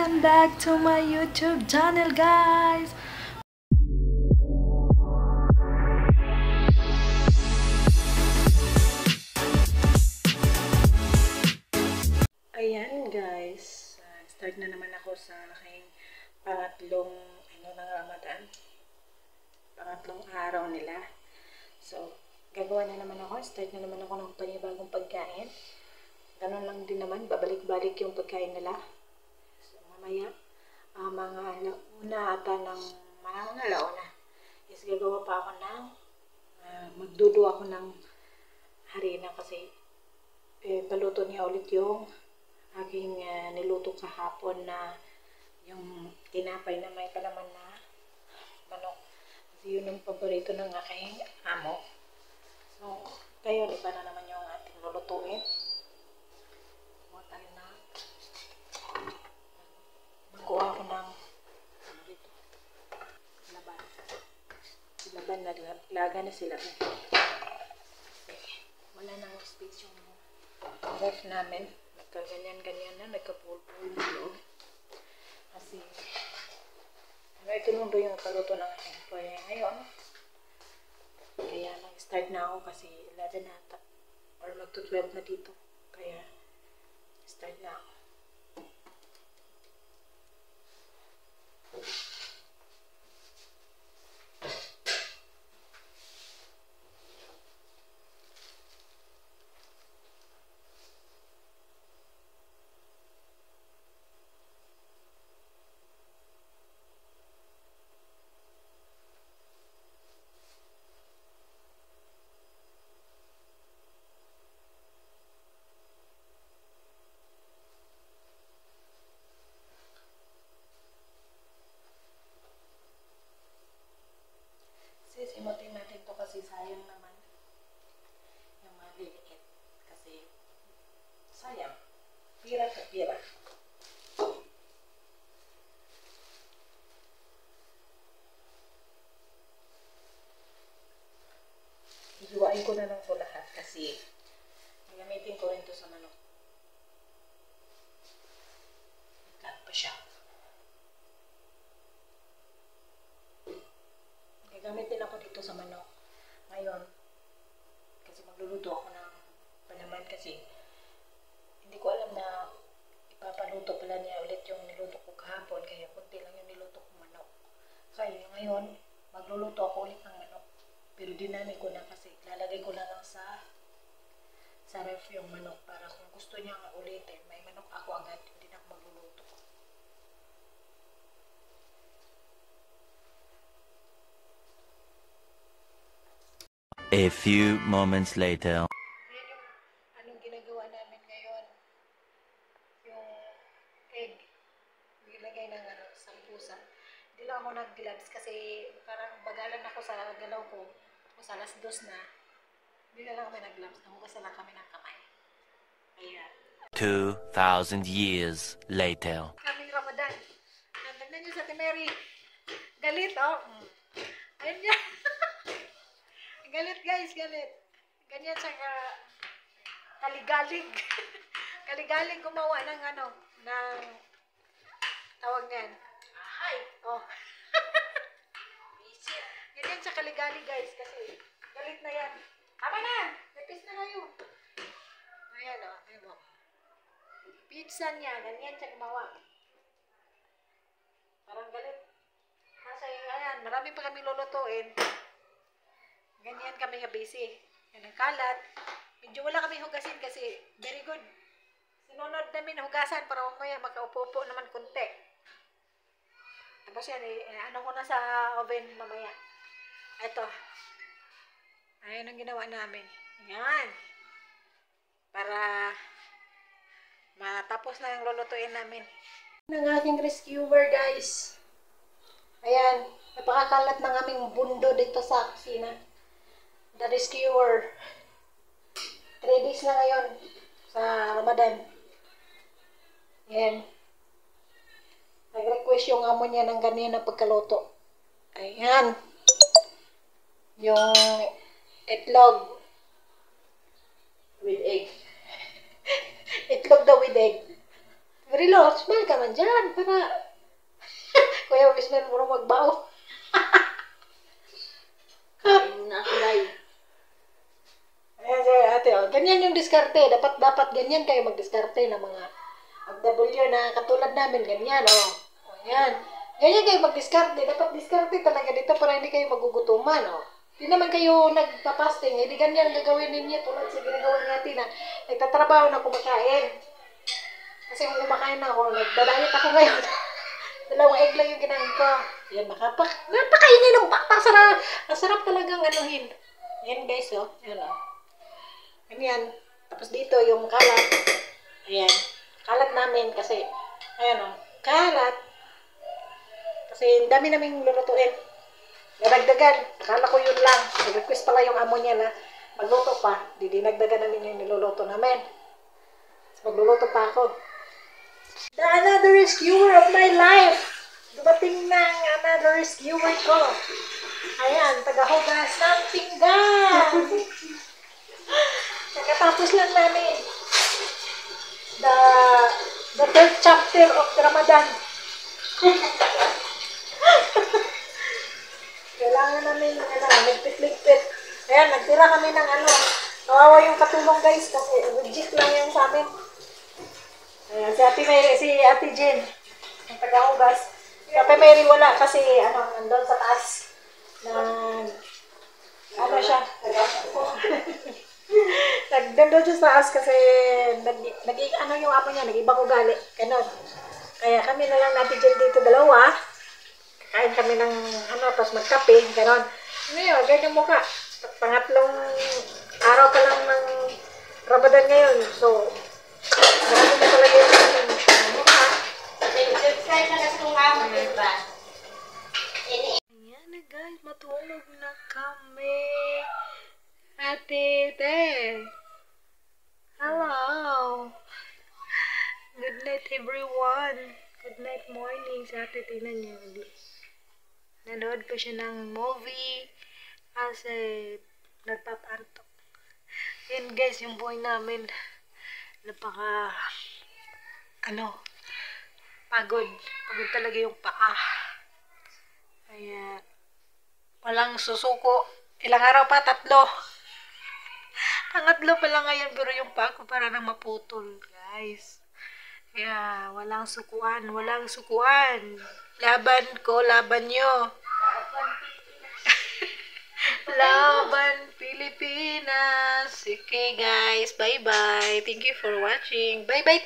Welcome back to my YouTube channel, guys. Ayan, guys. Start na naman ako sa aking pangatlong ng Ramadan. Pangatlong araw nila. So, gagawa na naman ako. Start na naman ako ng panibagong pagkain. Ganun lang din naman. Babalik-balik yung pagkain nila. So, mamaya, mga alauna ata ng mga alauna is gagawa pa ako ng magdudo ako ng harina kasi paluto niya ulit yung aking niluto kahapon na yung tinapay na may palaman na manok. Kasi yun yung paborito ng aking amo. So, kayo, iba na naman yung ating lulutuin. Kuha tayo na. Magkuha ako ng laban. Laban na laga na sila. Wala nang space yung ref namin. Nagkaganyan-ganyan na, nagkapulpul na loob. Kasi, ito nung yung paluto ng aking employee ngayon. Kaya nag-start na ako kasi 11 na ata. Or magto-12 na dito. Kaya, start na ako. Sisimutin natin to kasi sayang naman yung mga liliit. Kasi sayang. Pira sa pira. Ihiwain ko na lang ito lahat kasi gagamitin ko rin ito sa manok. Nagkat pa siya. Gagamitin ako dito sa manok ngayon kasi magluluto ako ng palaman kasi hindi ko alam na ipapaluto pala niya ulit yung niluto ko kahapon kaya kunti lang yung niluto kong manok. Kaya ngayon magluluto ako ulit ng manok pero dinami ko na kasi lalagay ko na lang sa ref yung manok para kung gusto niya ulitin may manok ako agad, hindi na ako magluluto. A few moments later. Ayan yung anong ginagawa namin ngayon. Yung egg. Ilagay ng sampusa. Hindi lang ako nag-gloves kasi parang bagalan ako sa galaw ko. Tapos alas 2 na. Hindi na lang kami nag-gloves. Nahugasan lang kami ng kamay. Ayan. 2,000 years later. Kaming Ramadan. Tignan niyo sa Ate Mary. Galit, oh. Ayun niya. Galit, guys, galit. Ganyan siya kaligalig. Kaligalig gumawa ng ng tawag niyan. Ahay. Oh. Ganyan siya kaligalig, guys, kasi galit na yan. Tama na! Napis na kayo. Ayan, oh. Ayan mo. Pizza niya, ganyan siya gumawa. Parang galit. Kasi, ayan, marami pa kami lulutuin. Ganyan kami nga busy. Yan ang kalat. Medyo wala kami hugasin kasi very good. Sinunod namin hugasan para mamaya makaupo-upo naman kunti. Tapos yan, ano ko na sa oven mamaya. Ito. Ayan ang ginawa namin. Yan. Para matapos na yung lulutuin namin. Ang aking rescuer, guys. Ayan. Napakakalat ng aming bundo dito sa kusina. The rescuer. 3 days na ngayon sa Ramadan. Ayan. Nag-request yung amo niya ng ganyan na pagkaluto. Ayan. Yung itlog with egg. Itlog daw with egg. Marilo, smile ka man dyan. Para, Kuya Wismer mo nung magbao. Ayun na ako dahil. Ayan, sige, ate, oh. Ganyan yung diskarte. Dapat ganyan kayo magdiskarte ng mga OFW na katulad namin. Ganyan, oh. O, yan. Ganyan kayo magdiskarte. Dapat diskarte talaga dito para hindi kayo magugutuman, oh. Hindi naman kayo nagpapasting. Hindi ganyan gagawin ninyo tulad sa ginagawa natin na nagtatrabaho na kumakain. Kasi kung kumakain ako, nagdadayet ako ngayon. 2 egg lang yung kinain ko. Yan, napakainin ng bata. Masarap talagang anuhin. Yan guys, oh. Yan, oh. Ganyan. Tapos dito yung kalat. Ayan. Kalat namin kasi, ayan, oh. Kalat. Kasi dami naming lulutuin. Naragdagan. Akala ko yun lang. Nag-request pala yung amo niya na magluto pa. Dinagdagan namin yung niluluto namin. So, magluluto pa ako. The another rescuer of my life. Dumating na ang another rescuer ko. Ayan, tagahugas ng pinggan. Nakatapos lang namin the 3rd chapter of Ramadan. Kailangan namin, nagpit-ligpit. Ayan, nagtira kami ng kawawa yung katulong guys kasi reject lang yan sa amin. Ayan, si Ate Jen, ang tagahugas. Si Ate Mary wala kasi, nandun sa taas. Siya. Nandun siya sa taas kasi, yung apo niya, nag-ibang ugali. Ganon. Kaya kami na lang natin Jen dito dalawa. Kain kami ng, tapos magkape, ganon. Ngayon, ganyan mukha. Pangatlong araw pa lang ng Ramadan ngayon. So, marami na talaga yung mukha. Subscribe na kasi kung kamo, diba? Ayan na guys, matulog na kami. Ate, hello. Good night everyone. Good night morning sa ate. Tingnan niyo. Nanood pa siya ng movie kasi nagpapantok. Yan guys, yung buhay namin. Napaka pagod. Pagod talaga yung paa. Kaya walang susuko. Ilang araw pa? 3. Pangatlo pa lang ngayon pero yung paa ko para nang maputol guys. Kaya walang sukuan. Laban ko, laban nyo. Laban Pilipinas. Okay guys, bye bye. Thank you for watching. Bye bye.